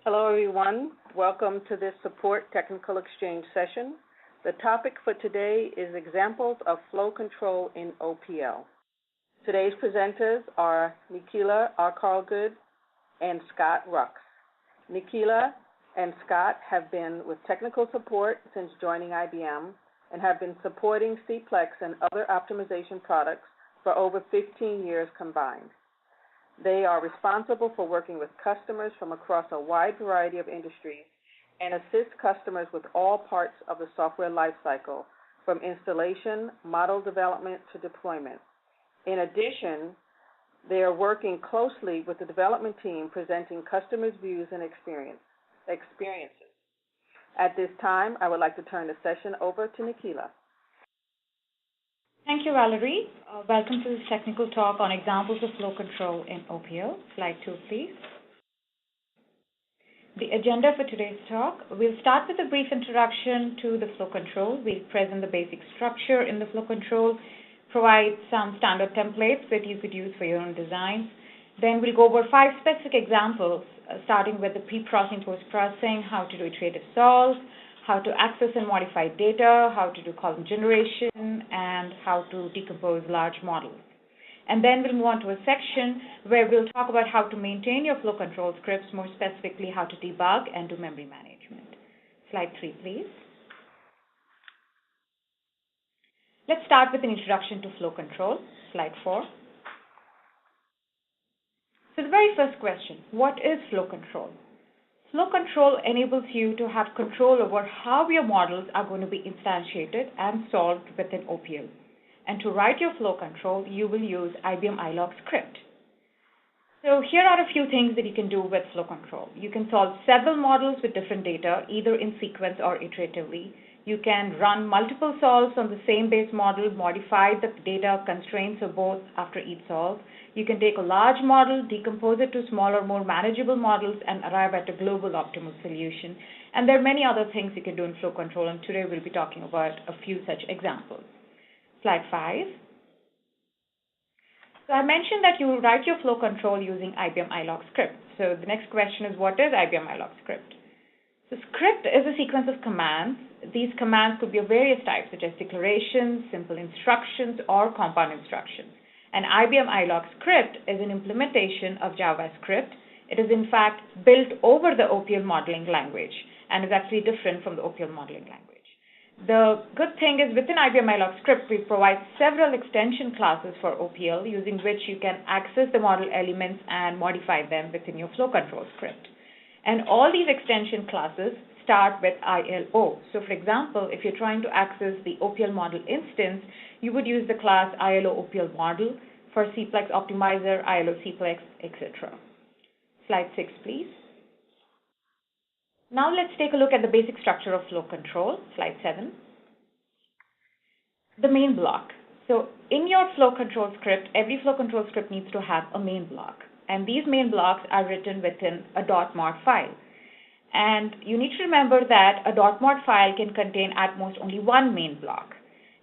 Hello, everyone. Welcome to this support technical exchange session. The topic for today is examples of flow control in OPL. Today's presenters are Nikila Arkargood and Scott Rux. Nikila and Scott have been with technical support since joining IBM and have been supporting CPLEX and other optimization products for over 15 years combined. They are responsible for working with customers from across a wide variety of industries and assist customers with all parts of the software lifecycle, from installation, model development, to deployment. In addition, they are working closely with the development team, presenting customers' views and experiences. At this time, I would like to turn the session over to Nikila. Thank you, Valerie. Welcome to this technical talk on examples of flow control in OPL. Slide 2, please. The agenda for today's talk: we'll start with a brief introduction to the flow control. We'll present the basic structure in the flow control, provide some standard templates that you could use for your own designs. Then we'll go over 5 specific examples, starting with the pre-processing, post-processing, how to do iterative solves, how to access and modify data, how to do column generation, and how to decompose large models. And then we'll move on to a section where we'll talk about how to maintain your flow control scripts, more specifically how to debug and do memory management. Slide 3, please. Let's start with an introduction to flow control. Slide 4. So the very first question: what is flow control? Flow control enables you to have control over how your models are going to be instantiated and solved within OPL. And to write your flow control, you will use IBM iLog script. So here are a few things that you can do with flow control. You can solve several models with different data, either in sequence or iteratively. You can run multiple solves on the same base model, modify the data constraints of both after each solve. You can take a large model, decompose it to smaller, more manageable models, and arrive at a global optimal solution. And there are many other things you can do in flow control, and today we'll be talking about a few such examples. Slide 5. So I mentioned that you write your flow control using IBM iLog script. So the next question is, what is IBM iLog script? So script is a sequence of commands. These commands could be of various types, such as declarations, simple instructions, or compound instructions. An IBM iLog script is an implementation of JavaScript. It is, in fact, built over the OPL modeling language and is actually different from the OPL modeling language. The good thing is, within IBM iLog script, we provide several extension classes for OPL, using which you can access the model elements and modify them within your flow control script. And all these extension classes start with ILO. So for example, if you're trying to access the OPL model instance, you would use the class ILO OPL model. For CPLEX optimizer, ILO CPLEX, etc. Slide 6, please. Now let's take a look at the basic structure of flow control. Slide 7. The main block. So in your flow control script, every flow control script needs to have a main block. And these main blocks are written within a .mod file. And you need to remember that a .mod file can contain at most only one main block.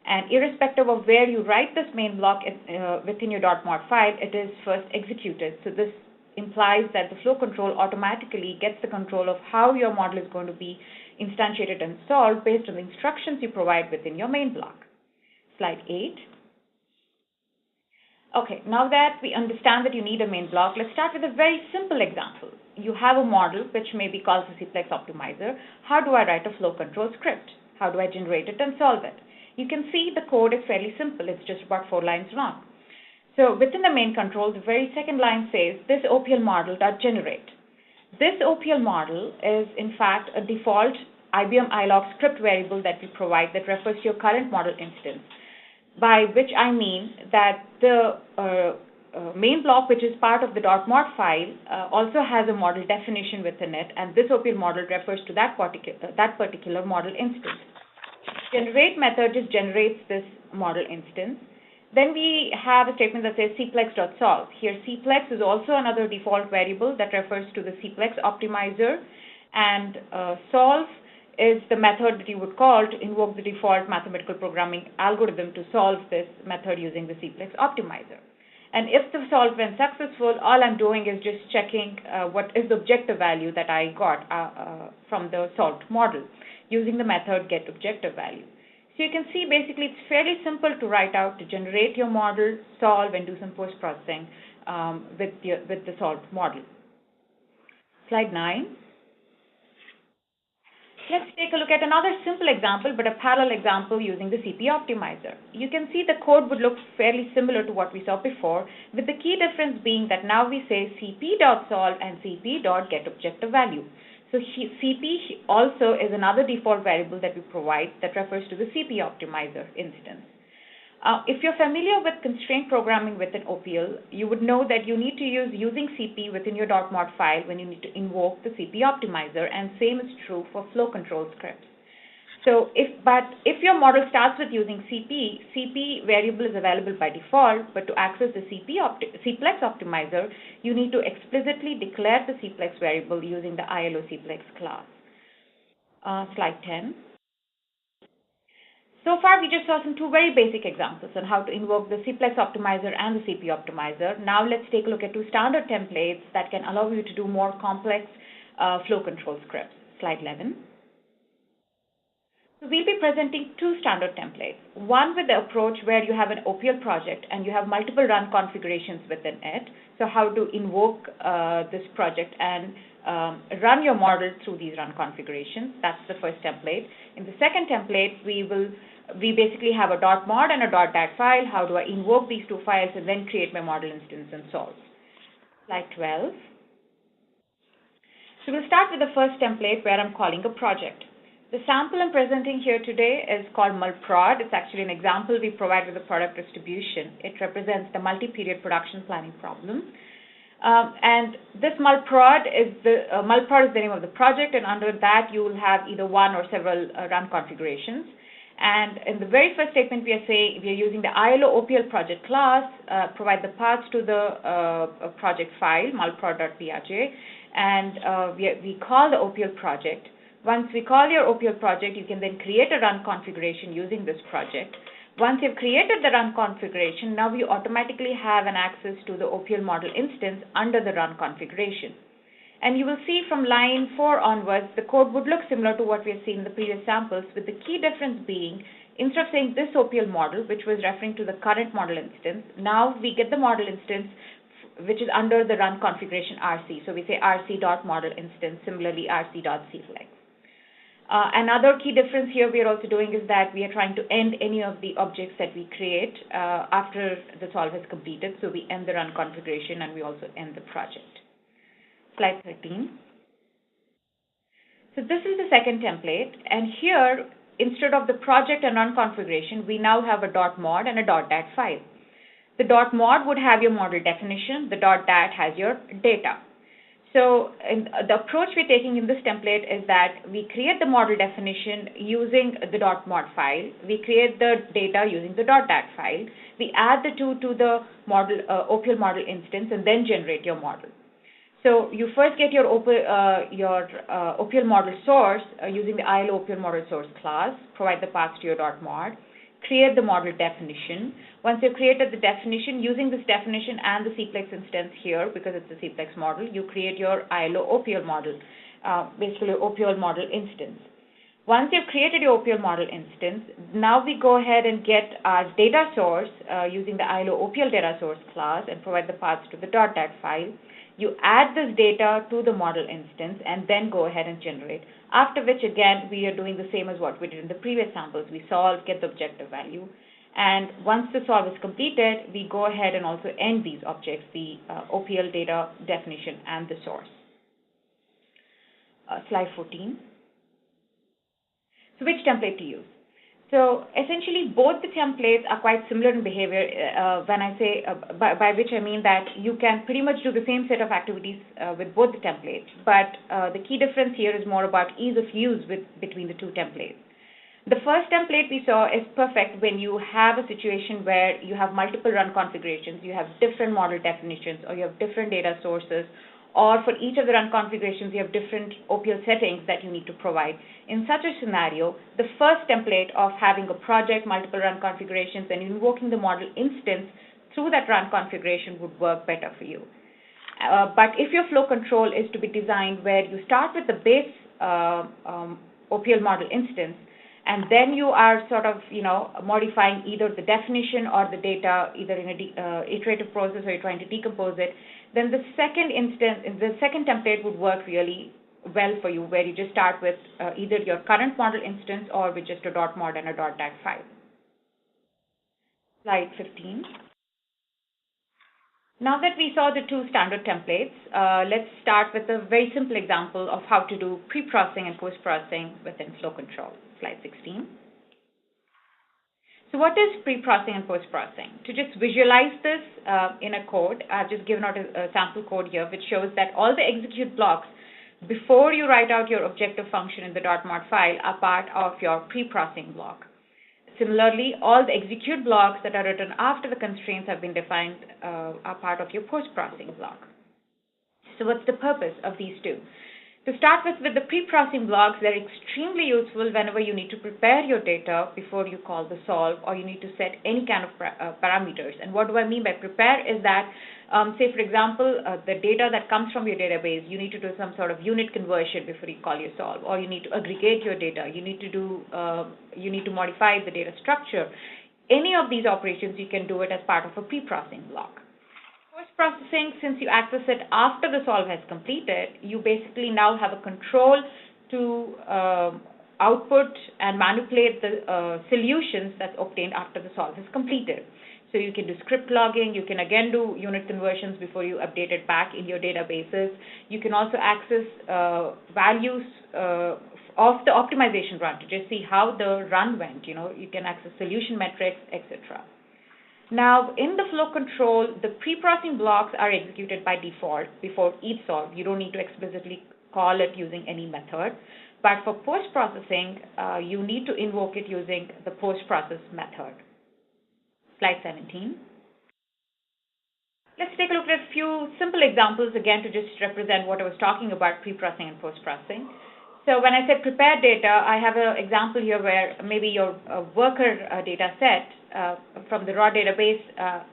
And irrespective of where you write this main block within your .mod file, it is first executed. So this implies that the flow control automatically gets the control of how your model is going to be instantiated and solved based on the instructions you provide within your main block. Slide 8. Okay, now that we understand that you need a main block, let's start with a very simple example. You have a model which may be called the CPLEX optimizer. How do I write a flow control script? How do I generate it and solve it? You can see the code is fairly simple. It's just about 4 lines long. So within the main control, the very second line says, this OPL model.generate. This OPL model is, in fact, a default IBM iLog script variable that we provide that refers to your current model instance, by which I mean that the main block, which is part of the .mod file, also has a model definition within it, and this OPL model refers to that particular model instance. Generate method just generates this model instance. Then we have a statement that says cplex.solve. Here cplex is also another default variable that refers to the CPLEX optimizer, and solve is the method that you would call to invoke the default mathematical programming algorithm to solve this method using the CPLEX optimizer. And if the solve went successful, all I'm doing is just checking what is the objective value that I got from the solved model using the method getObjectiveValue. So you can see basically it's fairly simple to write out to generate your model, solve, and do some post-processing with the solved model. Slide 9. Let's take a look at another simple example, but a parallel example using the CP optimizer. You can see the code would look fairly similar to what we saw before, with the key difference being that now we say cp.solve and cp.getObjectiveValue. So cp also is another default variable that we provide that refers to the CP optimizer instance. If you're familiar with constraint programming within OPL, you would know that you need to use using CP within your .mod file when you need to invoke the CP optimizer, and same is true for flow control scripts. So if your model starts with using CP variable is available by default, but to access the Cplex optimizer, you need to explicitly declare the Cplex variable using the ILO Cplex class. Slide 10. So far, we just saw two very basic examples on how to invoke the Cplex optimizer and the CP optimizer. Now let's take a look at two standard templates that can allow you to do more complex flow control scripts. Slide 11. So we'll be presenting two standard templates. One with the approach where you have an OPL project and you have multiple run configurations within it. So how to invoke this project and run your model through these run configurations. That's the first template. In the second template, we basically have a .mod and a .dat file. How do I invoke these two files and then create my model instance and solve? Slide 12. So we'll start with the first template where I'm calling a project. The sample I'm presenting here today is called mulprod. It's actually an example we provide with the product distribution. It represents the multi-period production planning problem. And this mulprod is the name of the project, and under that you will have either one or several run configurations. And in the very first statement, we are using the ILO OPL project class, provide the paths to the project file, mulprod.prj, and we call the OPL project. Once we call your OPL project, you can then create a run configuration using this project. Once you've created the run configuration, now you automatically have an access to the OPL model instance under the run configuration. And you will see from line 4 onwards, the code would look similar to what we have seen in the previous samples, with the key difference being, instead of saying this OPL model, which was referring to the current model instance, now we get the model instance which is under the run configuration RC. So we say rc.model instance, similarly rc.cflex. Another key difference here we are also doing is that we are trying to end any of the objects that we create after the solve is completed. So we end the run configuration and we also end the project. Slide 13. So this is the second template, and here instead of the project and run configuration, we now have a .mod and a .dat file. The .mod would have your model definition, the .dat has your data. So the approach we're taking in this template is that we create the model definition using the .mod file. We create the data using the .dat file. We add the two to the model OPL model instance and then generate your model. So you first get your OPL model source using the ILO OPL model source class, provide the path to your .mod, create the model definition. Once you've created the definition, using this definition and the Cplex instance here, because it's a Cplex model, you create your ILO OPL model, basically OPL model instance. Once you've created your OPL model instance, now we go ahead and get our data source using the ILO OPL data source class and provide the paths to the .dat file. You add this data to the model instance and then go ahead and generate. After which, again, we are doing the same as what we did in the previous samples. We solve, get the objective value. And once the solve is completed, we go ahead and also end these objects, the OPL data definition and the source. Slide 14. So which template to use? So essentially, both the templates are quite similar in behavior. When I say, by which I mean that you can pretty much do the same set of activities with both the templates. But the key difference here is more about ease of use between the two templates. The first template we saw is perfect when you have a situation where you have multiple run configurations, you have different model definitions, or you have different data sources, or for each of the run configurations, you have different OPL settings that you need to provide. In such a scenario, the first template of having a project, multiple run configurations, and invoking the model instance through that run configuration would work better for you. But if your flow control is to be designed where you start with the base OPL model instance, and then you are sort of, modifying either the definition or the data, either in a iterative process or you're trying to decompose it, then the second template would work really well for you, where you just start with either your current model instance or with just a .mod and a .dat file. Slide 15. Now that we saw the two standard templates, let's start with a very simple example of how to do pre-processing and post-processing within flow control. Slide 16. So what is pre-processing and post-processing? To just visualize this in a code, I've just given out a sample code here which shows that all the execute blocks before you write out your objective function in the .mod file are part of your pre-processing block. Similarly, all the execute blocks that are written after the constraints have been defined are part of your post-processing block. So what's the purpose of these two? To start with the pre-processing blocks, they're extremely useful whenever you need to prepare your data before you call the solve, or you need to set any kind of parameters. And what do I mean by prepare is that, say for example, the data that comes from your database, you need to do some sort of unit conversion before you call your solve, or you need to aggregate your data, you need to modify the data structure. Any of these operations, you can do it as part of a pre-processing block. Post-processing, since you access it after the solve has completed, you basically now have a control to output and manipulate the solutions that's obtained after the solve is completed. So you can do script logging, you can again do unit conversions before you update it back in your databases. You can also access values of the optimization run to just see how the run went. You can access solution metrics, etc. Now, in the flow control, the pre-processing blocks are executed by default before each solve. You don't need to explicitly call it using any method. But for post-processing, you need to invoke it using the post-process method. Slide 17. Let's take a look at a few simple examples again to just represent what I was talking about pre-processing and post-processing. So when I said prepare data, I have an example here where maybe your worker data set from the raw database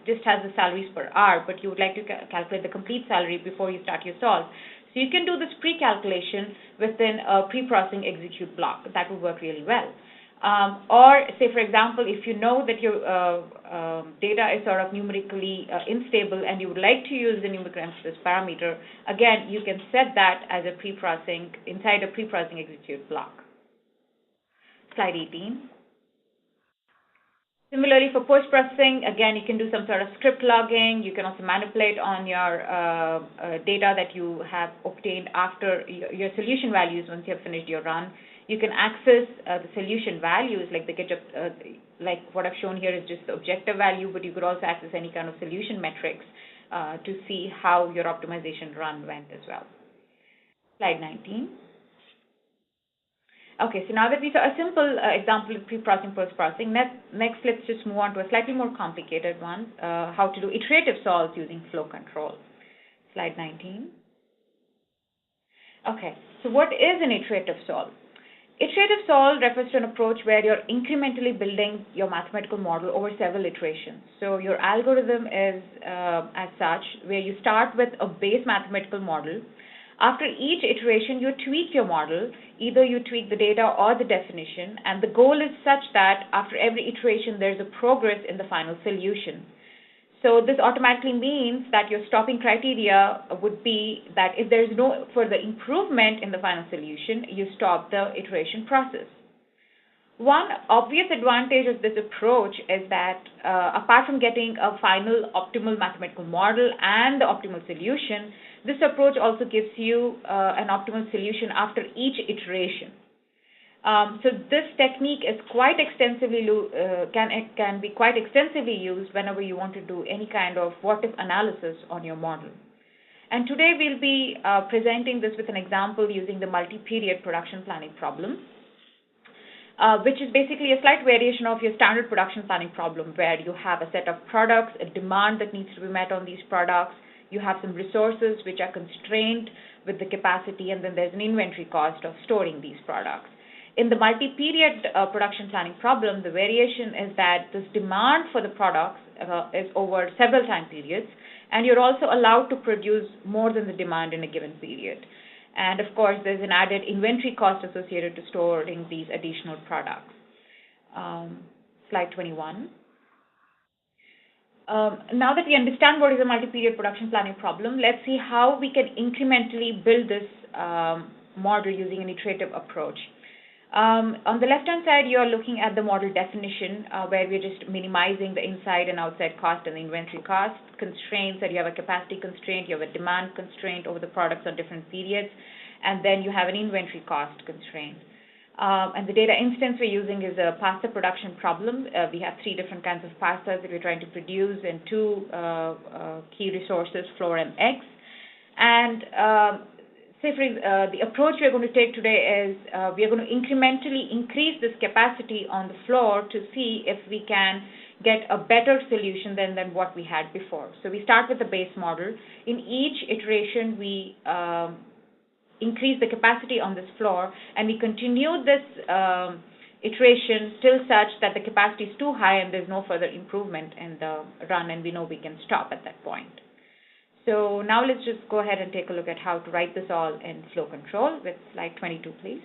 just has the salaries per hour, but you would like to calculate the complete salary before you start your solve. So you can do this pre-calculation within a pre-processing execute block. That would work really well. Or say, for example, if you know that your data is sort of numerically unstable and you would like to use the numerical emphasis parameter, again, you can set that as a pre-processing, inside a pre-processing execute block. Slide 18. Similarly, for post-processing, again, you can do some sort of script logging. You can also manipulate on your data that you have obtained after your solution values once you have finished your run. You can access the solution values, like like what I've shown here is just the objective value, but you could also access any kind of solution metrics to see how your optimization run went as well. Slide 19. Okay, so now that we saw a simple example of pre-processing, post-processing, next let's just move on to a slightly more complicated one, how to do iterative solves using flow control. Slide 19. Okay, so what is an iterative solve? Iterative solve refers to an approach where you're incrementally building your mathematical model over several iterations. So your algorithm is as such, where you start with a base mathematical model. After each iteration, you tweak your model. Either you tweak the data or the definition, and the goal is such that after every iteration, there's a progress in the final solution. So this automatically means that your stopping criteria would be that if there's no further improvement in the final solution, you stop the iteration process. One obvious advantage of this approach is that apart from getting a final optimal mathematical model and the optimal solution, this approach also gives you an optimal solution after each iteration. So this technique is quite extensively can be quite extensively used whenever you want to do any kind of what-if analysis on your model. And today we'll be presenting this with an example using the multi-period production planning problem, which is basically a slight variation of your standard production planning problem, where you have a set of products, a demand that needs to be met on these products, you have some resources which are constrained with the capacity, and then there's an inventory cost of storing these products. In the multi-period production planning problem, the variation is that this demand for the products is over several time periods, and you're also allowed to produce more than the demand in a given period. And of course, there's an added inventory cost associated to storing these additional products. Slide 21. Now that we understand what is a multi-period production planning problem, let's see how we can incrementally build this model using an iterative approach. On the left-hand side, you are looking at the model definition, where we're just minimizing the inside and outside cost and the inventory cost constraints. That you have a capacity constraint, you have a demand constraint over the products on different periods, and then you have an inventory cost constraint. And the data instance we're using is a pasta production problem. We have 3 different kinds of pastas that we're trying to produce, and 2 key resources, flour and eggs. And the approach we're going to take today is we are going to incrementally increase this capacity on the floor to see if we can get a better solution than what we had before. So we start with the base model. In each iteration, we increase the capacity on this floor, and we continue this iteration till such that the capacity is too high and there's no further improvement in the run, and we know we can stop at that point. So now let's just go ahead and take a look at how to write this all in flow control with slide 22, please.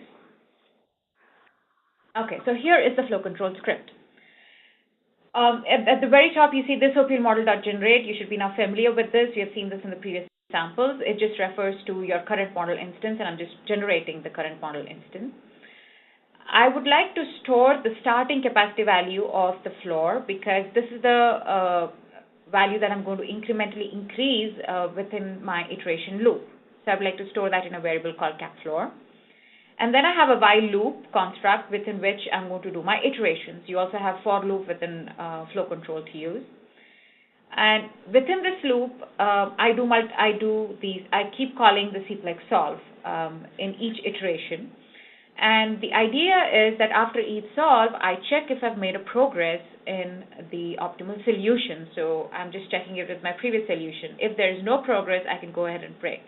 Okay, so here is the flow control script. At the very top, you see this OPL model.generate. You should be now familiar with this. You have seen this in the previous examples. It just refers to your current model instance, and I'm just generating the current model instance. I would like to store the starting capacity value of the floor because this is the value that I'm going to incrementally increase within my iteration loop. So I would like to store that in a variable called capFloor. And then I have a while loop construct within which I'm going to do my iterations. You also have for loop within flow control to use. And within this loop, I keep calling the Cplex solve in each iteration. And the idea is that after each solve, I check if I've made a progress in the optimal solution. So I'm just checking it with my previous solution. If there is no progress, I can go ahead and break,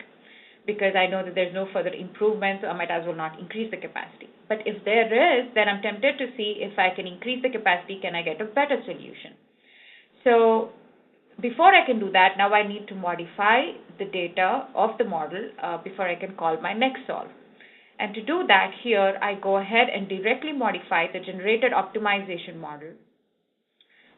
because I know that there's no further improvement, so I might as well not increase the capacity. But if there is, then I'm tempted to see if I can increase the capacity, can I get a better solution? So before I can do that, now I need to modify the data of the model before I can call my next solve. And to do that, here I go ahead and directly modify the generated optimization model.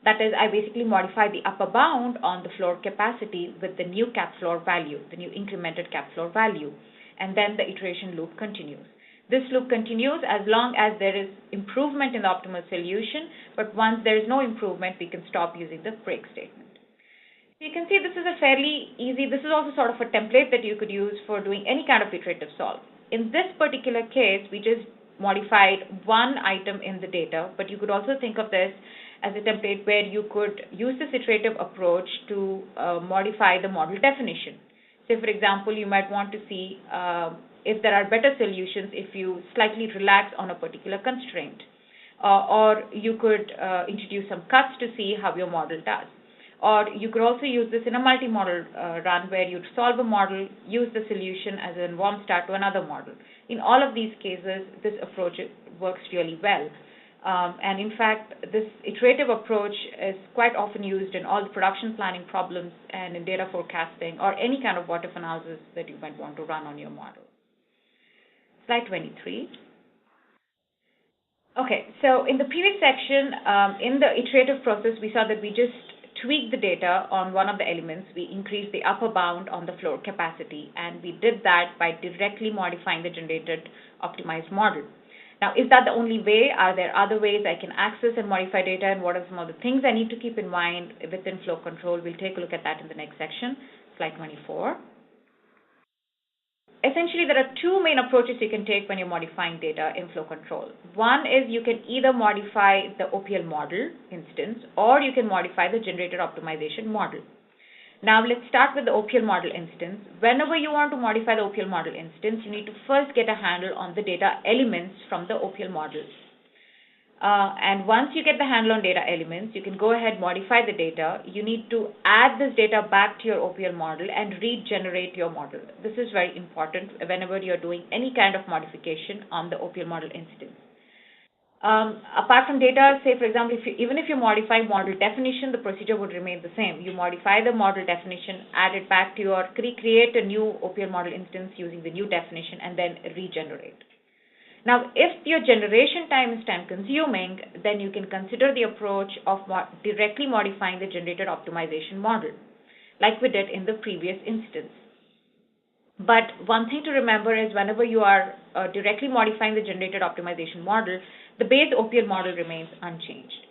That is, I basically modify the upper bound on the floor capacity with the new capFloor value, the new incremented capFloor value, and then the iteration loop continues. This loop continues as long as there is improvement in the optimal solution, but once there is no improvement, we can stop using the break statement. So you can see this is a fairly easy, this is also sort of a template that you could use for doing any kind of iterative solve. In this particular case, we just modified one item in the data, but you could also think of this as a template where you could use this iterative approach to modify the model definition. Say, for example, you might want to see if there are better solutions if you slightly relax on a particular constraint. Or you could introduce some cuts to see how your model does. Or you could also use this in a multi-model run where you'd solve a model, use the solution as a warm start to another model. In all of these cases, this approach works really well. And in fact, this iterative approach is quite often used in all the production planning problems and in data forecasting or any kind of what-if analysis that you might want to run on your model. Slide 23. Okay, so in the previous section, in the iterative process, we saw that we just tweak the data on one of the elements. We increased the upper bound on the floor capacity, and we did that by directly modifying the generated optimized model. Now, is that the only way? Are there other ways I can access and modify data, and what are some of the things I need to keep in mind within flow control? We'll take a look at that in the next section, slide 24. Essentially, there are 2 main approaches you can take when you're modifying data in flow control. One is you can either modify the OPL model instance, or you can modify the generated optimization model. Now, let's start with the OPL model instance. Whenever you want to modify the OPL model instance, you need to first get a handle on the data elements from the OPL model. And once you get the handle on data elements, you can go ahead, modify the data. You need to add this data back to your OPL model and regenerate your model. This is very important whenever you're doing any kind of modification on the OPL model instance. Apart from data, say for example, even if you modify model definition, the procedure would remain the same. You modify the model definition, add it back to your, create a new OPL model instance using the new definition, and then regenerate. Now, if your generation time is time consuming, then you can consider the approach of directly modifying the generated optimization model, like we did in the previous instance. But one thing to remember is whenever you are directly modifying the generated optimization model, the base OPL model remains unchanged.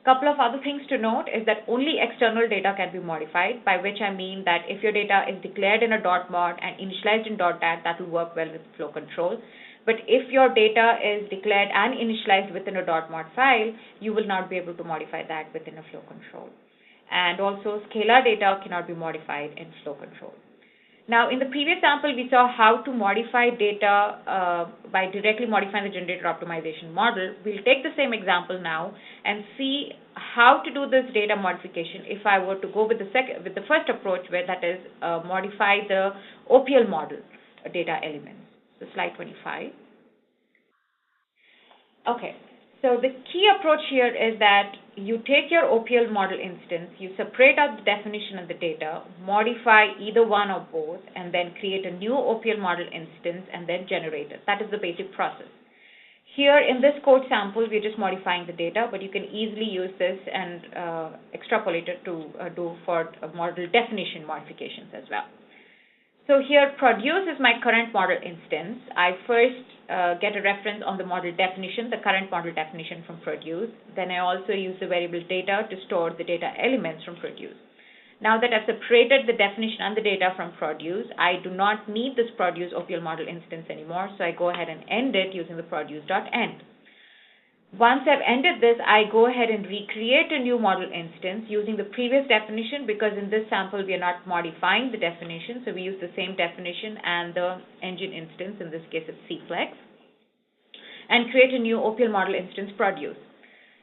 Couple of other things to note is that only external data can be modified, by which I mean that if your data is declared in a .mod and initialized in .dat, that will work well with flow control. But if your data is declared and initialized within a .mod file, you will not be able to modify that within a flow control. And also, scalar data cannot be modified in flow control. Now, in the previous sample, we saw how to modify data by directly modifying the generated optimization model. We'll take the same example now and see how to do this data modification if I were to go with the first approach, where that is modify the OPL model data elements. So slide 25. Okay, so the key approach here is that you take your OPL model instance, you separate out the definition of the data, modify either one or both, and then create a new OPL model instance and then generate it. That is the basic process. Here in this code sample, we're just modifying the data, but you can easily use this and extrapolate it to do for model definition modifications as well. So here, produce is my current model instance. I first get a reference on the model definition, the current model definition from produce. Then I also use the variable data to store the data elements from produce. Now that I've separated the definition and the data from produce, I do not need this produce OPL model instance anymore, so I go ahead and end it using the produce.end. Once I've ended this, I go ahead and recreate a new model instance using the previous definition, because in this sample we are not modifying the definition, so we use the same definition and the engine instance, in this case it's Cflex, and create a new OPL model instance produce.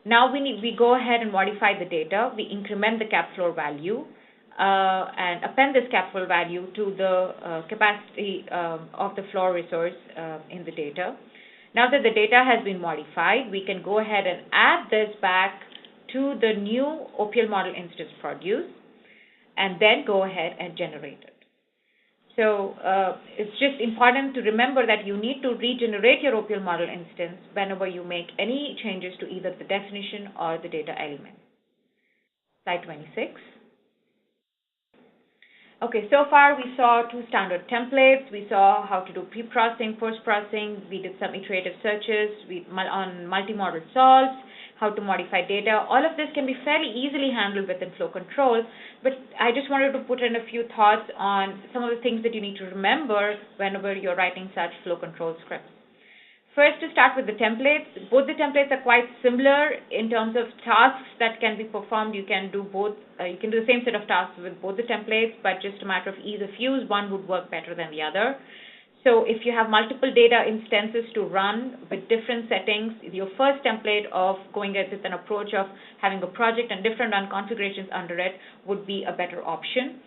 Now we go ahead and modify the data. We increment the cap floor value and append this cap floor value to the capacity of the floor resource in the data. Now that the data has been modified, we can go ahead and add this back to the new OPL model instance produce, and then go ahead and generate it. So it's just important to remember that you need to regenerate your OPL model instance whenever you make any changes to either the definition or the data element. Slide 26. Okay, so far we saw two standard templates. We saw how to do pre-processing, post-processing. We did some iterative searches on multi-model solves, how to modify data. All of this can be fairly easily handled within flow control, but I just wanted to put in a few thoughts on some of the things that you need to remember whenever you're writing such flow control scripts. First, to start with the templates, both the templates are quite similar in terms of tasks that can be performed. You can do both. You can do the same set of tasks with both the templates, but just a matter of ease of use, one would work better than the other. So if you have multiple data instances to run with different settings, your first template of going with an approach of having a project and different run configurations under it would be a better option.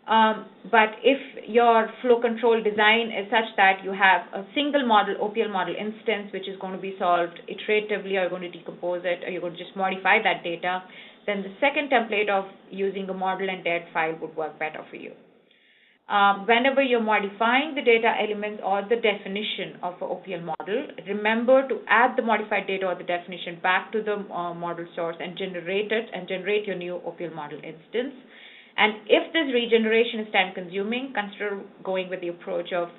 But if your flow control design is such that you have a single model, OPL model instance, which is going to be solved iteratively, or you're going to decompose it, or you're going to just modify that data, then the second template of using a model and DED file would work better for you. Whenever you're modifying the data elements or the definition of an OPL model, remember to add the modified data or the definition back to the model source and generate it, and generate your new OPL model instance. And if this regeneration is time consuming, consider going with the approach of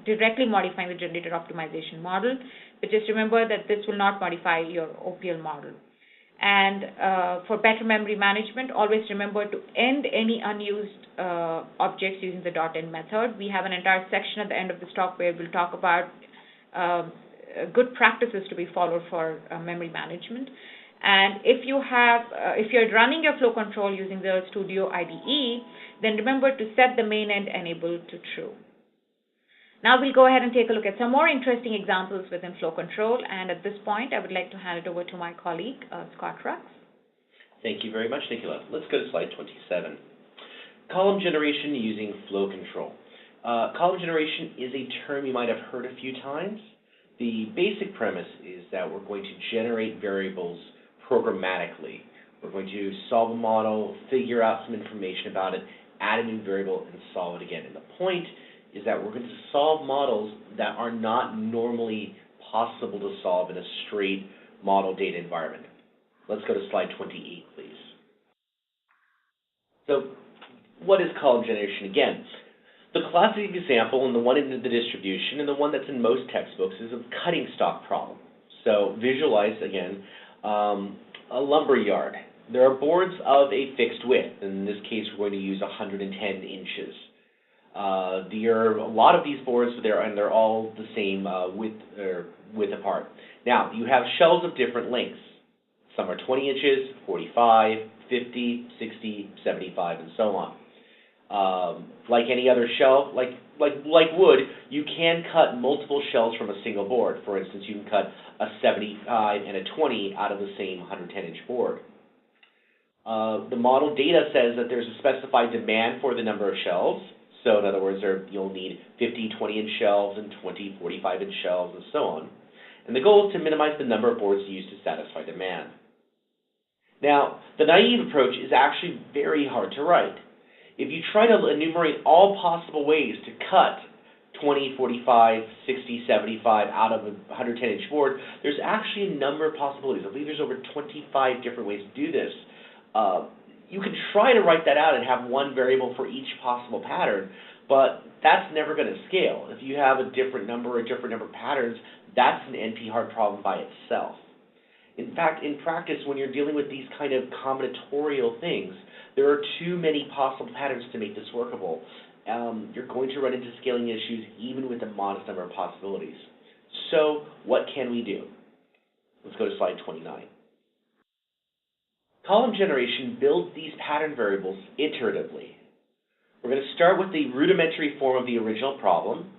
directly modifying the generated optimization model. But just remember that this will not modify your OPL model. And for better memory management, always remember to end any unused objects using the .end method. We have an entire section at the end of this talk where we'll talk about good practices to be followed for memory management. And if you're running your flow control using the Studio IDE, then remember to set the main end enable to true. Now we'll go ahead and take a look at some more interesting examples within flow control. And at this point, I would like to hand it over to my colleague, Scott Rux. Thank you very much, Nicola. Let's go to slide 27. Column generation using flow control. Column generation is a term you might have heard a few times. The basic premise is that we're going to generate variables programmatically. We're going to solve a model, figure out some information about it, add a new variable, and solve it again. And the point is that we're going to solve models that are not normally possible to solve in a straight model data environment. Let's go to slide 28, please. So what is column generation again? The classic example, and the one in the distribution, and the one that's in most textbooks, is a cutting stock problem. So visualize, again, a lumber yard. There are boards of a fixed width. In this case, we're going to use 110 inches. There are a lot of these boards, and they're all the same width apart. Now, you have shelves of different lengths. Some are 20 inches, 45, 50, 60, 75, and so on. Like any other shelf, like wood, you can cut multiple shelves from a single board. For instance, you can cut a 75 and a 20 out of the same 110-inch board. The model data says that there's a specified demand for the number of shelves. So in other words, you'll need 50 20-inch shelves and 20 45-inch shelves and so on. And the goal is to minimize the number of boards used to satisfy demand. Now, the naive approach is actually very hard to write. If you try to enumerate all possible ways to cut 20, 45, 60, 75 out of a 110-inch board, there's actually a number of possibilities. I believe there's over 25 different ways to do this. You can try to write that out and have one variable for each possible pattern, but that's never going to scale. If you have a different number of patterns, that's an NP-hard problem by itself. In fact, in practice, when you're dealing with these kind of combinatorial things, there are too many possible patterns to make this workable. You're going to run into scaling issues even with a modest number of possibilities. So what can we do? Let's go to slide 29. Column generation builds these pattern variables iteratively. We're going to start with the rudimentary form of the original problem.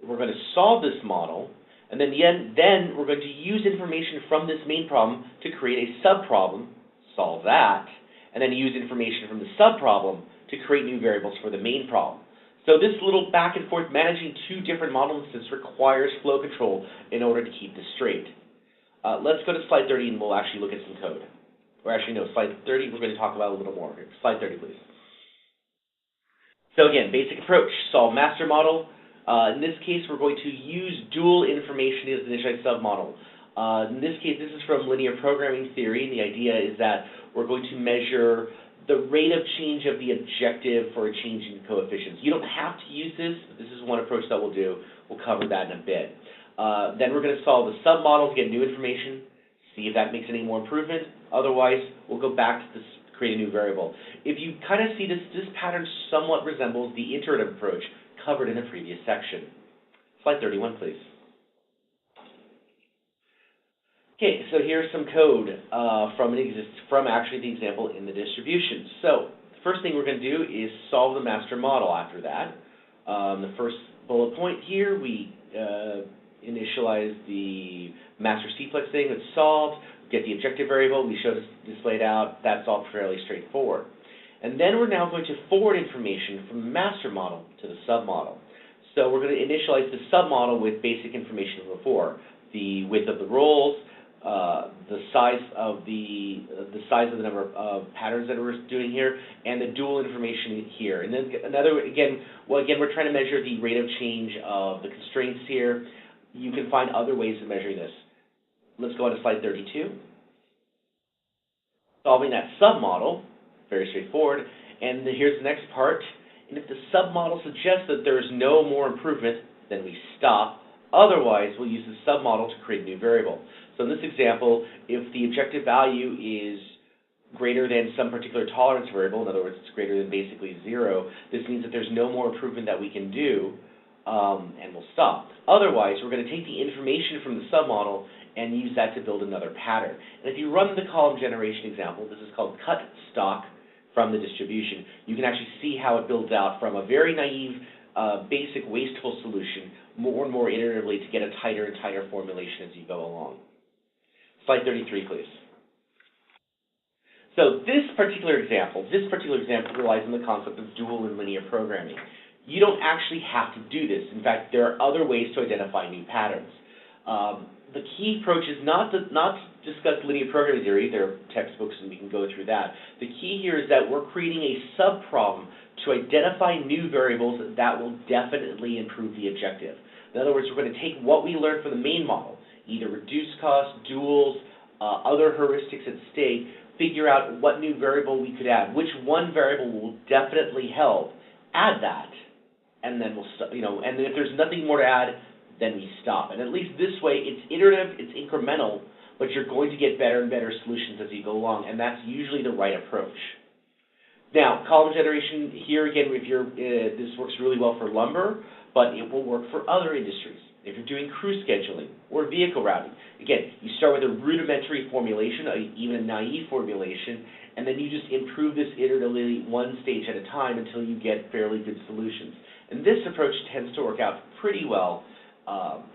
We're going to solve this model, and then we're going to use information from this main problem to create a subproblem, solve that, and then use information from the subproblem to create new variables for the main problem. So this little back and forth managing two different model instances requires flow control in order to keep this straight. Let's go to slide 30 and we'll actually look at some code. Or actually, no, slide 30 we're going to talk about a little more. Slide 30, please. So again, basic approach, solve master model. In this case, we're going to use dual information as the initialized submodel. In this case, this is from linear programming theory, and the idea is that we're going to measure the rate of change of the objective for a change in coefficients. You don't have to use this, but this is one approach that we'll do. We'll cover that in a bit. Then we're going to solve the submodel to get new information, see if that makes any more improvement. Otherwise, we'll go back to this, create a new variable. If you kind of see this pattern somewhat resembles the iterative approach covered in the previous section. Slide 31, please. Okay, so here's some code from actually the example in the distribution. So the first thing we're going to do is solve the master model after that. The first bullet point here, we initialize the master C-plex thing. It's solved. Get the objective variable. We show this displayed out. That's all fairly straightforward. And then we're now going to forward information from the master model to the submodel. So we're going to initialize the submodel with basic information from before: the width of the roles, the size of the number of patterns that we're doing here, and the dual information here. And then again, we're trying to measure the rate of change of the constraints here. You can find other ways of measuring this. Let's go on to slide 32. Solving that submodel, very straightforward. And here's the next part. And if the submodel suggests that there is no more improvement, then we stop. Otherwise, we'll use the submodel to create a new variable. So in this example, if the objective value is greater than some particular tolerance variable, in other words, it's greater than basically 0, this means that there's no more improvement that we can do, and we'll stop. Otherwise, we're going to take the information from the submodel and use that to build another pattern. And if you run the column generation example, this is called cut stock from the distribution, you can actually see how it builds out from a very naive, basic, wasteful solution more and more iteratively to get a tighter and tighter formulation as you go along. Slide 33, please. So this particular example relies on the concept of dual and linear programming. You don't actually have to do this. In fact, there are other ways to identify new patterns. The key approach is not to discuss linear programming theory. There are textbooks and we can go through that. The key here is that we're creating a sub-problem to identify new variables that will definitely improve the objective. In other words, we're going to take what we learned from the main model, either reduced cost, duals, other heuristics at stake, figure out what new variable we could add, which one variable will definitely help, add that, and then and if there's nothing more to add, then we stop. And at least this way, it's iterative, it's incremental, but you're going to get better and better solutions as you go along, and that's usually the right approach. Now, column generation, here again, if this works really well for lumber, but it will work for other industries. If you're doing crew scheduling or vehicle routing, again, you start with a rudimentary formulation, even a naive formulation, and then you just improve this iteratively one stage at a time until you get fairly good solutions. And this approach tends to work out pretty well,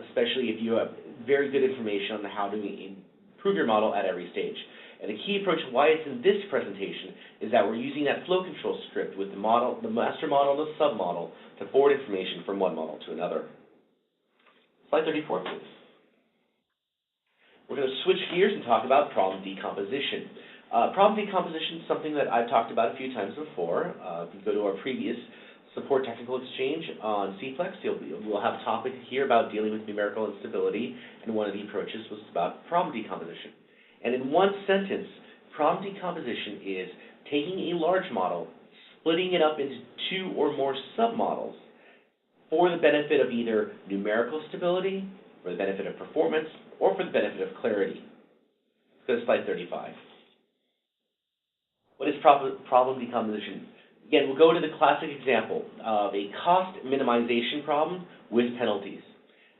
especially if you have very good information on how to improve your model at every stage. And the key approach, why it's in this presentation, is that we're using that flow control script with the master model and the submodel to forward information from one model to another. Slide 34, please. We're going to switch gears and talk about problem decomposition. Problem decomposition is something that I've talked about a few times before. If you go to our previous support technical exchange on CPLEX, we'll have a topic here about dealing with numerical instability, and one of the approaches was about problem decomposition. And in one sentence, problem decomposition is taking a large model, splitting it up into two or more submodels for the benefit of either numerical stability, for the benefit of performance, or for the benefit of clarity. Let's go to slide 35. What is problem decomposition? Again, we'll go to the classic example of a cost minimization problem with penalties.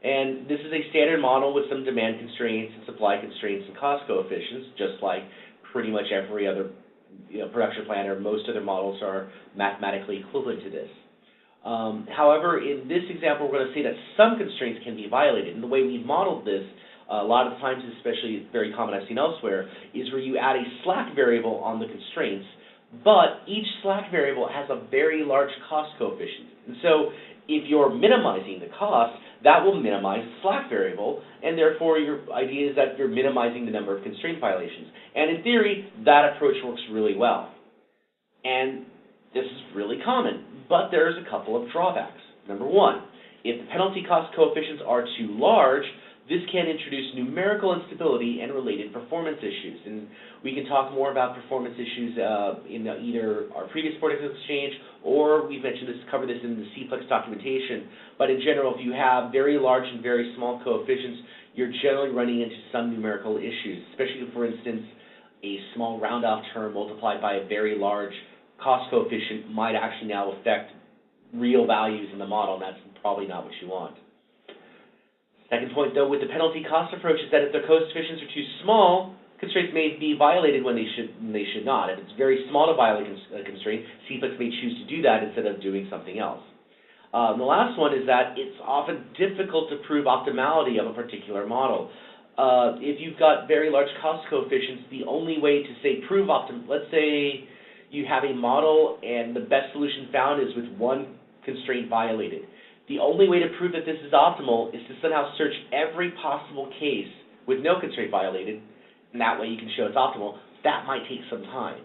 And this is a standard model with some demand constraints and supply constraints and cost coefficients, just like pretty much every other production plan or most other models are mathematically equivalent to this. However, in this example, we're going to say that some constraints can be violated. And the way we've modeled this, a lot of times, especially very common I've seen elsewhere, is where you add a slack variable on the constraints, but each slack variable has a very large cost coefficient. And so if you're minimizing the cost, that will minimize the slack variable, and therefore your idea is that you're minimizing the number of constraint violations. And in theory, that approach works really well. And this is really common, but there's a couple of drawbacks. Number one, if the penalty cost coefficients are too large, this can introduce numerical instability and related performance issues. And we can talk more about performance issues in either our previous Support Exchange, or we've covered this in the CPLEX documentation. But in general, if you have very large and very small coefficients, you're generally running into some numerical issues, especially, for instance, a small round-off term multiplied by a very large cost coefficient might actually now affect real values in the model, and that's probably not what you want. Second point, though, with the penalty cost approach is that if the coefficients are too small, constraints may be violated when they should not. If it's very small to violate a constraint, CPLEX may choose to do that instead of doing something else. The last one is that it's often difficult to prove optimality of a particular model. If you've got very large cost coefficients, the only way to say prove let's say you have a model and the best solution found is with one constraint violated. The only way to prove that this is optimal is to somehow search every possible case with no constraint violated, and that way you can show it's optimal. That might take some time.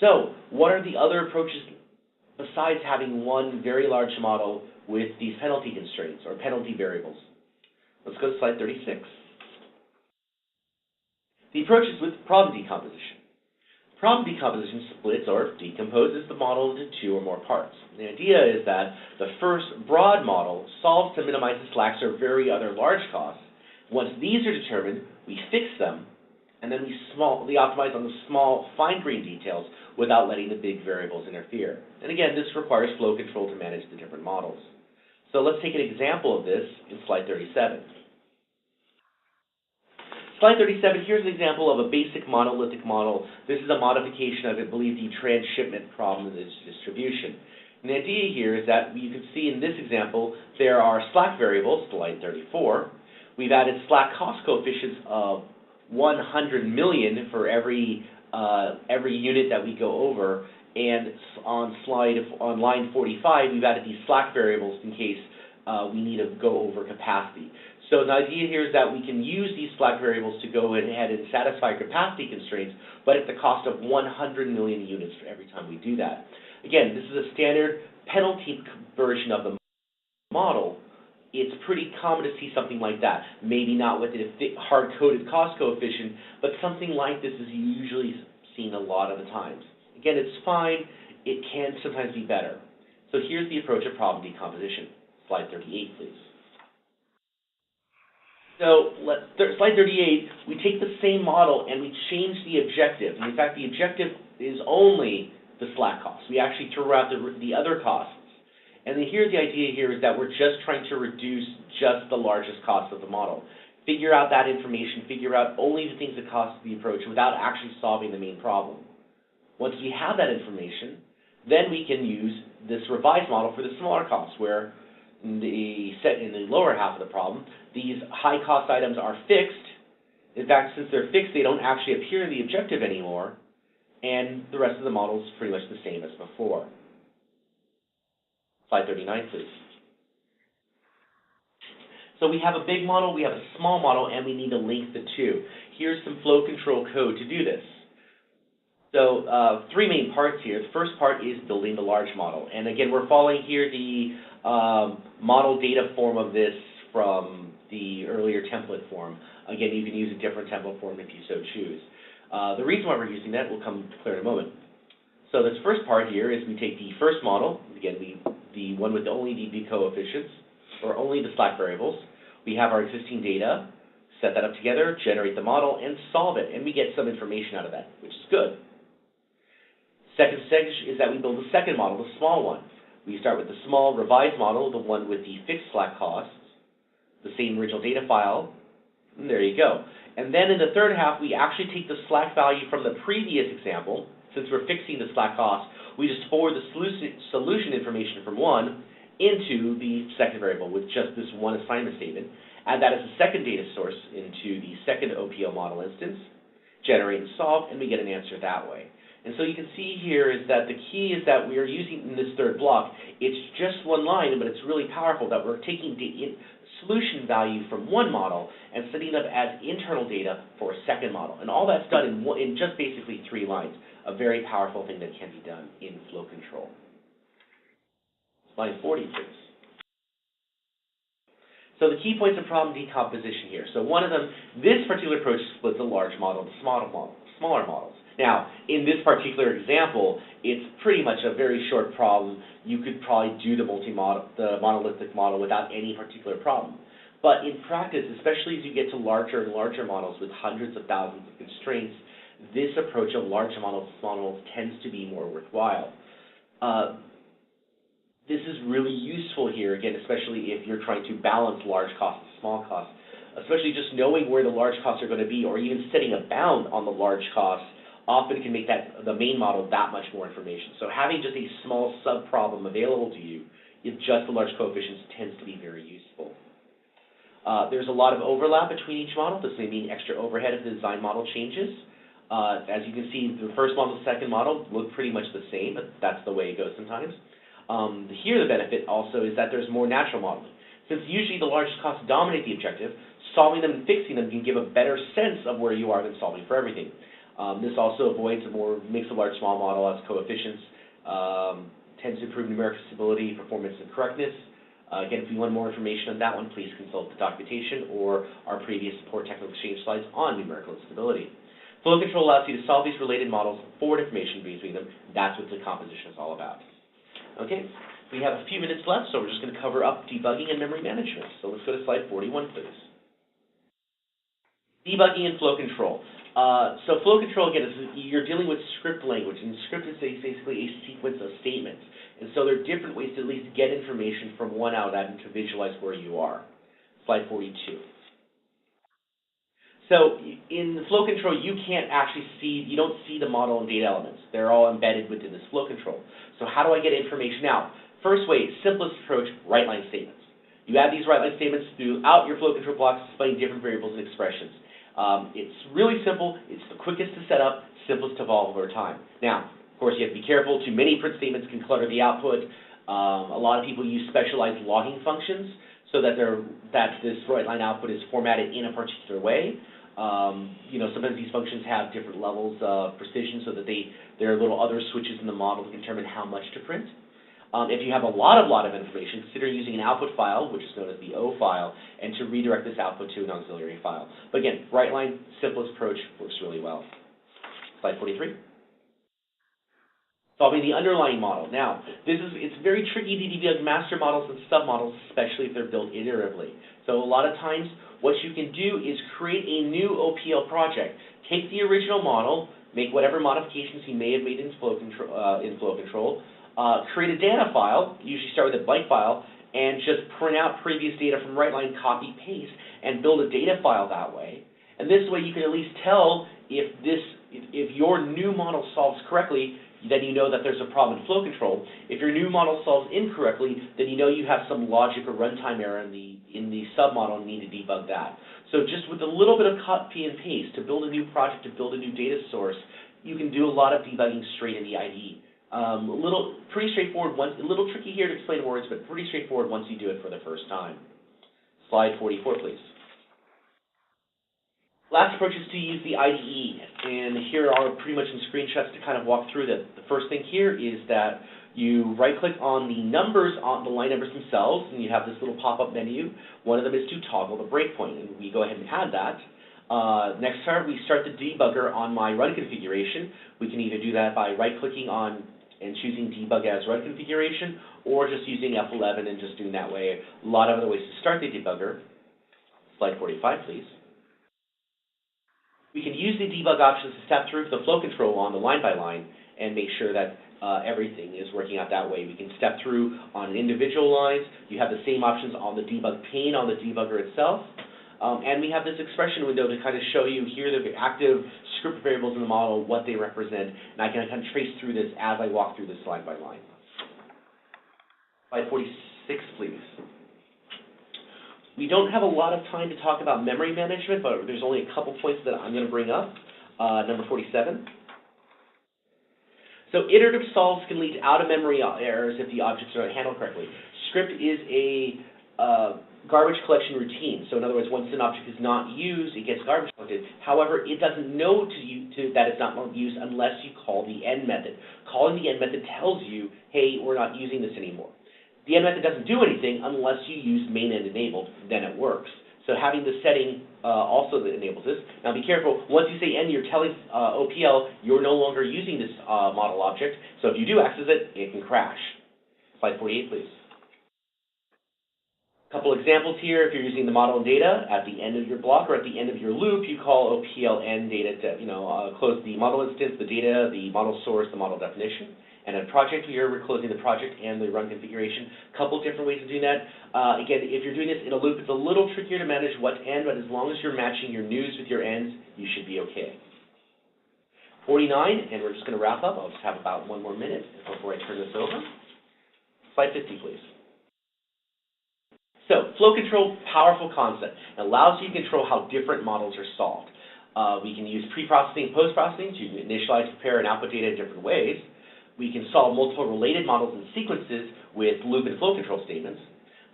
So, what are the other approaches besides having one very large model with these penalty constraints or penalty variables? Let's go to slide 36. The approaches with problem decomposition. Problem decomposition splits or decomposes the model into two or more parts. The idea is that the first broad model solves to minimize the slacks or very other large costs. Once these are determined, we fix them, and then we optimize on the small, fine-grained details without letting the big variables interfere. And again, this requires flow control to manage the different models. So let's take an example of this in slide 37. Slide 37, here's an example of a basic monolithic model. This is a modification of, I believe, the transshipment problem of this distribution. And the idea here is that you can see in this example, there are slack variables, slide 34. We've added slack cost coefficients of 100 million for every unit that we go over. And on line 45, we've added these slack variables in case we need to go over capacity. So the idea here is that we can use these slack variables to go ahead and satisfy capacity constraints, but at the cost of 100 million units for every time we do that. Again, this is a standard penalty version of the model. It's pretty common to see something like that. Maybe not with a hard-coded cost coefficient, but something like this is usually seen a lot of the times. Again, it's fine. It can sometimes be better. So here's the approach of problem decomposition. Slide 38, please. So slide 38, we take the same model and we change the objective. And in fact, the objective is only the slack cost. We actually throw out the other costs. And then here, the idea here is that we're just trying to reduce just the largest cost of the model. Figure out that information, figure out only the things that cost the approach without actually solving the main problem. Once we have that information, then we can use this revised model for the smaller costs, where in the lower half of the problem, these high-cost items are fixed. In fact, since they're fixed, they don't actually appear in the objective anymore, and the rest of the model is pretty much the same as before. Slide 39, please. So we have a big model, we have a small model, and we need to link the two. Here's some flow control code to do this. So three main parts here. The first part is building the large model. And again, we're following here the model data form of this from the earlier template form. Again, you can use a different template form if you so choose. The reason why we're using that will come clear in a moment. So this first part here is we take the first model, again, the one with only the coefficients, or only the slack variables. We have our existing data, set that up together, generate the model, and solve it. And we get some information out of that, which is good. Second stage is that we build the second model, the small one. We start with the small revised model, the one with the fixed slack costs, the same original data file, and there you go. And then in the third half, we actually take the slack value from the previous example. Since we're fixing the slack cost, we just forward the solution information from one into the second variable with just this one assignment statement. Add that as a second data source into the second OPL model instance, generate and solve, and we get an answer that way. And so you can see here is that the key is that we are using in this third block, it's just one line, but it's really powerful that we're taking the solution value from one model and setting it up as internal data for a second model. And all that's done in just basically 3 lines, a very powerful thing that can be done in flow control. Slide 40, please. So the key points of problem decomposition here. So one of them, this particular approach splits a large model into smaller models. Now, in this particular example, it's pretty much a very short problem. You could probably do the monolithic model without any particular problem. But in practice, especially as you get to larger and larger models with hundreds of thousands of constraints, this approach of large models to small models tends to be more worthwhile. This is really useful here, again, especially if you're trying to balance large costs and small costs, especially just knowing where the large costs are going to be, or even setting a bound on the large costs often can make the main model that much more information. So having just a small sub-problem available to you, if just the large coefficients, tends to be very useful. There's a lot of overlap between each model. This may mean extra overhead if the design model changes. As you can see, the first model and the second model look pretty much the same, but that's the way it goes sometimes. Here the benefit also is that there's more natural modeling. Since usually the largest costs dominate the objective, solving them and fixing them can give a better sense of where you are than solving for everything. This also avoids makes a large small model as coefficients, tends to improve numerical stability, performance, and correctness. Again, if you want more information on that one, please consult the documentation or our previous support technical exchange slides on numerical stability. Flow control allows you to solve these related models, forward information between them. That's what the composition is all about. Okay, we have a few minutes left, so we're just going to cover up debugging and memory management. So let's go to slide 41, please. Debugging and flow control. So flow control, again, you're dealing with script language, and script is basically a sequence of statements. And so there are different ways to at least get information from one out and to visualize where you are. Slide 42. So in the flow control, you can't actually see, you don't see the model and data elements. They're all embedded within this flow control. So how do I get information out? First way, simplest approach, right-line statements. You add these right-line statements throughout your flow control blocks, displaying different variables and expressions. It's really simple, it's the quickest to set up, simplest to evolve over time. Now, of course, you have to be careful. Too many print statements can clutter the output. A lot of people use specialized logging functions. so that this write line output is formatted in a particular way. Sometimes these functions have different levels of precision so that there are little other switches in the model to determine how much to print. If you have a lot of information, consider using an output file, which is known as the O file, and to redirect this output to an auxiliary file. But again, write line, simplest approach, works really well. Slide 43. Solving the underlying model. Now, it's very tricky to debug master models and submodels, especially if they're built iteratively. So a lot of times, what you can do is create a new OPL project. Take the original model, make whatever modifications you may have made in flow control, create a data file, usually start with a blank file, and just print out previous data from write line, copy, paste, and build a data file that way. And this way you can at least tell if your new model solves correctly, then you know that there's a problem in flow control. If your new model solves incorrectly, then you know you have some logic or runtime error in the submodel and need to debug that. So just with a little bit of copy and paste to build a new project, to build a new data source, you can do a lot of debugging straight in the IDE. Pretty straightforward. A little tricky here to explain words, but pretty straightforward once you do it for the first time. Slide 44, please. Last approach is to use the IDE, and here are pretty much some screenshots to kind of walk through that. The first thing here is that you right-click on the numbers, on the line numbers themselves, and you have this little pop-up menu. One of them is to toggle the breakpoint, and we go ahead and add that. Next time, we start the debugger on my run configuration. We can either do that by right-clicking on and choosing debug as run configuration, or just using F11 and just doing that way. A lot of other ways to start the debugger. Slide 45, please. We can use the debug options to step through the flow control on the line by line and make sure that everything is working out that way. We can step through on individual lines. You have the same options on the debug pane on the debugger itself. And we have this expression window to kind of show you here the active script variables in the model, what they represent, and I can kind of trace through this as I walk through this line by line. Slide 46, please. We don't have a lot of time to talk about memory management, but there's only a couple points that I'm going to bring up. Number 47. So iterative solves can lead to out-of-memory errors if the objects are not handled correctly. Script is a garbage collection routine. So in other words, once an object is not used, it gets garbage collected. However, it doesn't know that it's not used unless you call the end method. Calling the end method tells you, hey, we're not using this anymore. The end method doesn't do anything unless you use main end enabled, then it works. So having the setting also that enables this. Now be careful, once you say end, you're telling OPL you're no longer using this model object, so if you do access it, it can crash. Slide 48, please. A couple examples here. If you're using the model and data at the end of your block or at the end of your loop, you call OPL end data to close the model instance, the data, the model source, the model definition. And a project, you're closing the project and the run configuration. A couple different ways of doing that. Again, if you're doing this in a loop, it's a little trickier to manage what end, but as long as you're matching your news with your ends, you should be okay. 49, and we're just going to wrap up. I'll just have about one more minute before I turn this over. Slide 50, please. So, flow control, powerful concept. It allows you to control how different models are solved. We can use pre-processing and post-processing to initialize, prepare, and output data in different ways. We can solve multiple related models and sequences with loop and flow control statements.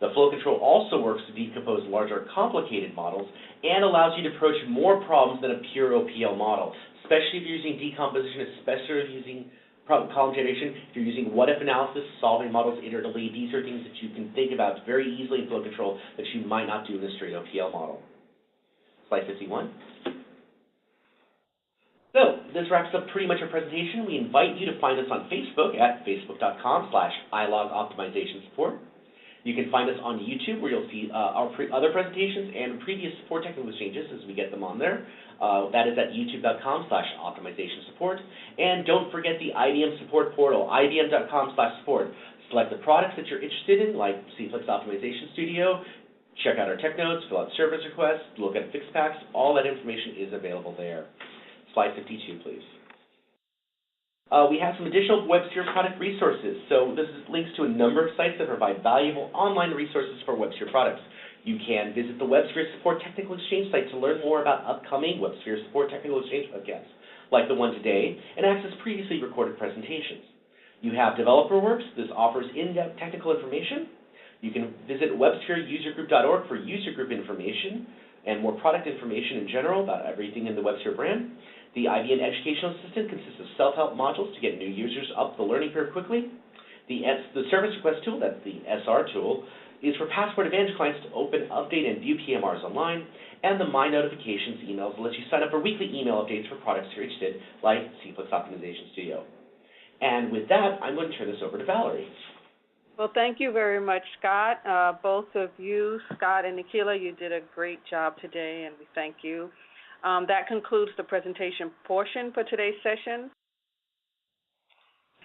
The flow control also works to decompose larger, complicated models and allows you to approach more problems than a pure OPL model, especially if you're using decomposition, especially if you're using column generation, if you're using what-if analysis, solving models iteratively. These are things that you can think about very easily in flow control that you might not do in a straight OPL model. Slide 51. So, this wraps up pretty much our presentation. We invite you to find us on Facebook at facebook.com/ilogoptimizationsupport. You can find us on YouTube, where you'll see our other presentations and previous support technical exchanges as we get them on there. That is at youtube.com/optimizationsupport. And don't forget the IBM support portal, ibm.com/support. Select the products that you're interested in, like CFlex Optimization Studio. Check out our tech notes, fill out service requests, look at fix packs. All that information is available there. Slide 52, please. We have some additional WebSphere product resources. So this is links to a number of sites that provide valuable online resources for WebSphere products. You can visit the WebSphere Support Technical Exchange site to learn more about upcoming WebSphere Support Technical Exchange podcasts, like the one today, and access previously recorded presentations. You have DeveloperWorks. This offers in-depth technical information. You can visit WebSphereUserGroup.org for user group information and more product information in general about everything in the WebSphere brand. The IBM Educational Assistant consists of self-help modules to get new users up the learning curve quickly. The Service Request Tool, that's the SR tool, is for Passport Advantage clients to open, update, and view PMRs online. And the My Notifications emails lets you sign up for weekly email updates for products you're interested in, like Cplex Optimization Studio. And with that, I'm going to turn this over to Valerie. Well, thank you very much, Scott. Both of you, Scott and Nikhila, you did a great job today, and we thank you. That concludes the presentation portion for today's session.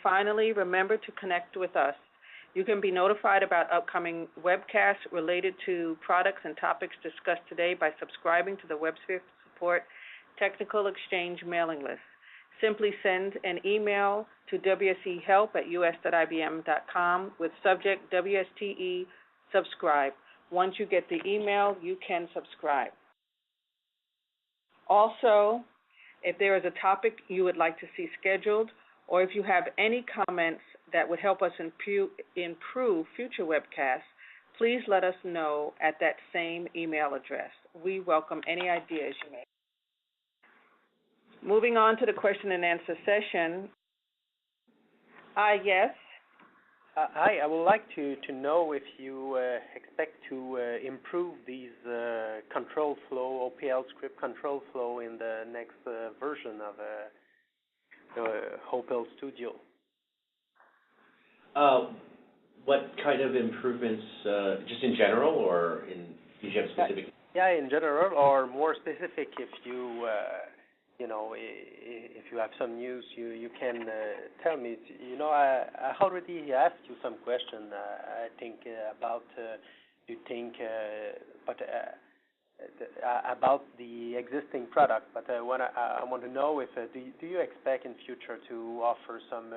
Finally, remember to connect with us. You can be notified about upcoming webcasts related to products and topics discussed today by subscribing to the WebSphere Support Technical Exchange mailing list. Simply send an email to wsehelp@us.ibm.com with subject WSTE subscribe. Once you get the email, you can subscribe. Also, if there is a topic you would like to see scheduled, or if you have any comments that would help us improve future webcasts, please let us know at that same email address. We welcome any ideas you may have. Moving on to the question and answer session. Yes. Hi, I would like to know if you expect to improve these control flow, OPL script control flow in the next version of OPL Studio. What kind of improvements, just in general, or did you have specific? Yeah, in general, or more specific, if you if you have some news, you can tell me. I already asked you some question. I think about about the existing product, but I want to know if do you expect in future to offer some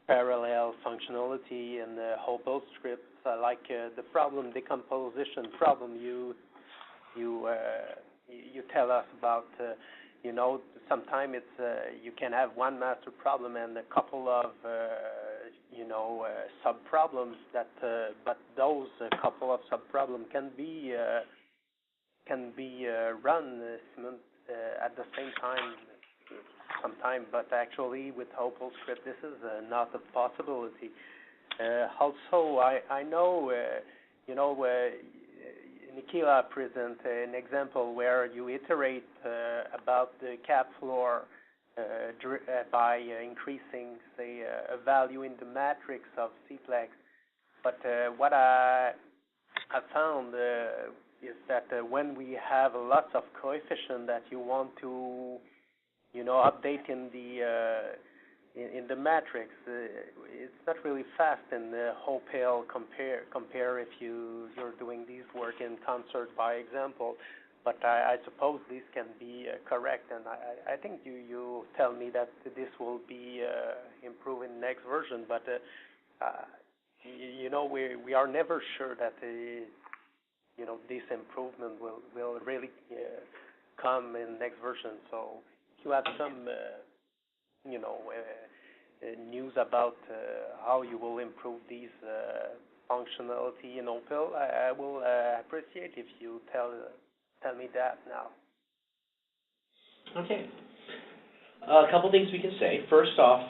parallel functionality in the OPL scripts, like the problem decomposition problem you tell us about. Sometimes it's you can have one master problem and a couple of sub problems that, but those couple of sub problems can be run at the same time sometime. But actually, with OPL script, this is not a possibility. Also, I know Nikhila present an example where you iterate about the cap floor by increasing, say, a value in the matrix of Cplex. But what I found is that when we have lots of coefficient that you want to, update in the matrix, it's not really fast in the OPL compare if you're doing these work in concert, by example. But I suppose this can be correct, and I think you tell me that this will be improved in next version. But we are never sure that this improvement will really come in next version. So if you have some news about how you will improve these functionality in OPL, I will appreciate if you tell me that now. Okay. A couple things we can say. First off,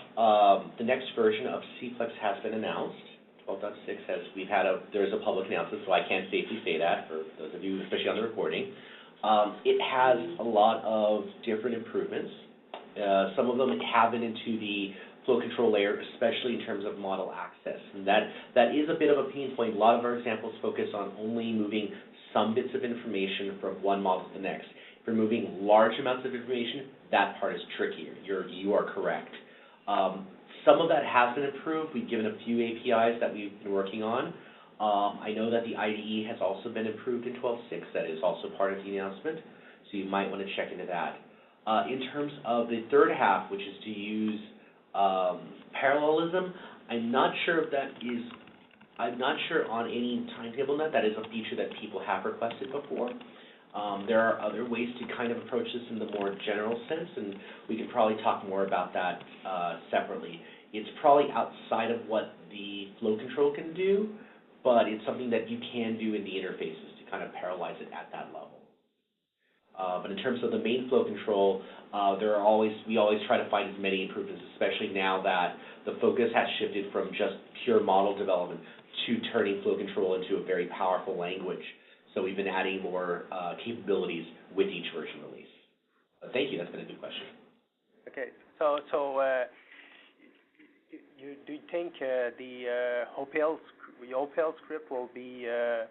the next version of Cplex has been announced. 12.6 there's a public announcement, so I can't safely say that for those of you, especially on the recording. It has a lot of different improvements. Some of them have been into the flow control layer, especially in terms of model access. And that is a bit of a pain point. A lot of our examples focus on only moving some bits of information from one model to the next. If you're moving large amounts of information, that part is trickier. You are correct. Some of that has been improved. We've given a few APIs that we've been working on. I know that the IDE has also been improved in 12.6. That is also part of the announcement, so you might want to check into that. In terms of the third half, which is to use parallelism, I'm not sure on any timetable on that. That is a feature that people have requested before. There are other ways to kind of approach this in the more general sense, and we can probably talk more about that separately. It's probably outside of what the flow control can do, but it's something that you can do in the interfaces to kind of parallelize it at that level. But in terms of the main flow control, we always try to find as many improvements, especially now that the focus has shifted from just pure model development to turning flow control into a very powerful language. So we've been adding more capabilities with each version release. Thank you. That's been a good question. Okay. So do you think the OPL script will be, at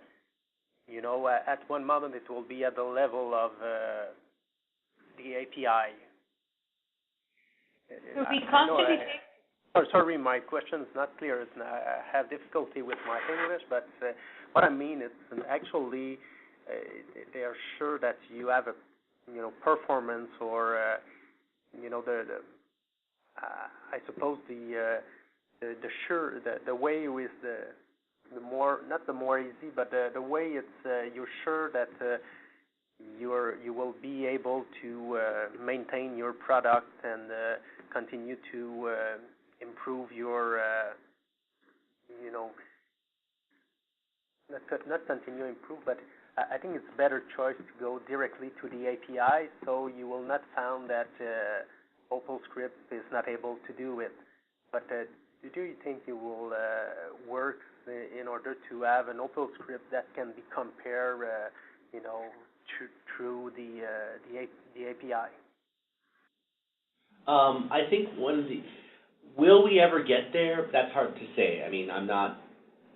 one moment it will be at the level of the API? So we constantly sorry, my question is not clear. I have difficulty with my English, but what I mean is actually they are sure that you have a performance or I suppose the way with the more, not the more easy, but the way it's you're sure that you will be able to maintain your product and continue to improve your not continue improve, but I think it's a better choice to go directly to the API, so you will not found that OPL script is not able to do it. But do you think you will work in order to have an OPL script that can be compared, through the API? I think will we ever get there? That's hard to say. I mean, I'm not,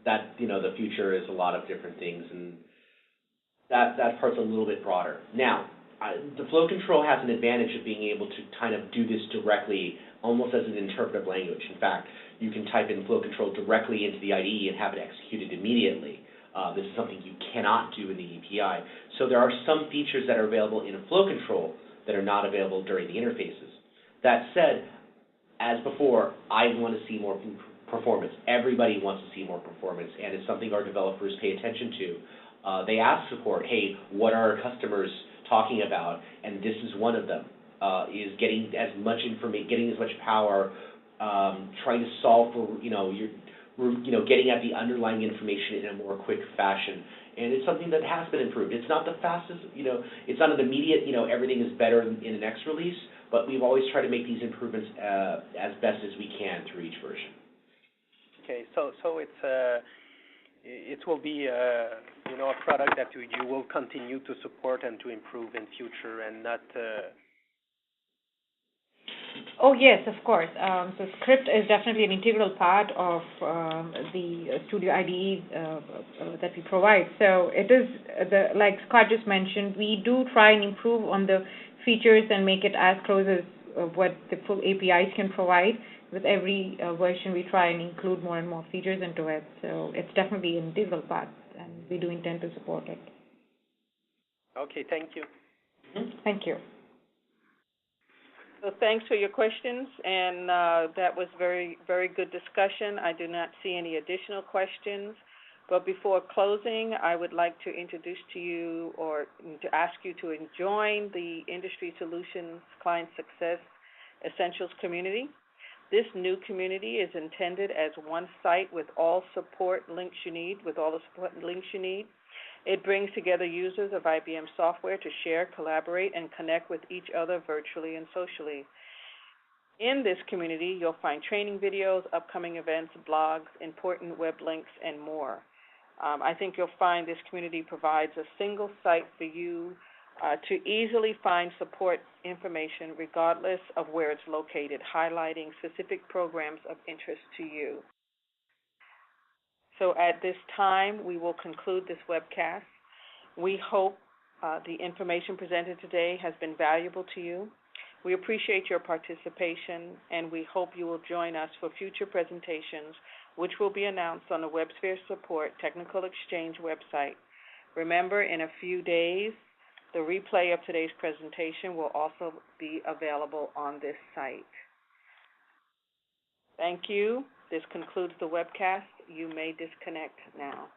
the future is a lot of different things, and that part's a little bit broader. Now, the flow control has an advantage of being able to kind of do this directly, almost as an interpretive language. In fact, you can type in flow control directly into the IDE and have it executed immediately. This is something you cannot do in the API. So there are some features that are available in a flow control that are not available during the interfaces. That said, as before, I want to see more performance. Everybody wants to see more performance, and it's something our developers pay attention to. They ask support, hey, what are our customers talking about? And this is one of them, is getting as much information, getting as much power, trying to solve for, getting at the underlying information in a more quick fashion. And it's something that has been improved. It's not the fastest, it's not an immediate, everything is better in the next release, but we've always tried to make these improvements as best as we can through each version. Okay, so it will be a product that you will continue to support and to improve in future, and not. Oh yes, of course. So script is definitely an integral part of the Studio IDE that we provide. So it is like Scott just mentioned, we do try and improve on the features and make it as close as what the full APIs can provide. With every version, we try and include more and more features into it. So it's definitely an integral part, and we do intend to support it. Okay, thank you. Mm-hmm. Thank you. So thanks for your questions, and that was very, very good discussion. I do not see any additional questions, but before closing, I would like to introduce to you or to ask you to join the Industry Solutions Client Success Essentials community. This new community is intended as one site with all support links you need, It brings together users of IBM software to share, collaborate, and connect with each other virtually and socially. In this community, you'll find training videos, upcoming events, blogs, important web links, and more. I think you'll find this community provides a single site for you to easily find support information regardless of where it's located, highlighting specific programs of interest to you. So at this time, we will conclude this webcast. We hope the information presented today has been valuable to you. We appreciate your participation, and we hope you will join us for future presentations, which will be announced on the WebSphere Support Technical Exchange website. Remember, in a few days, the replay of today's presentation will also be available on this site. Thank you. This concludes the webcast. You may disconnect now.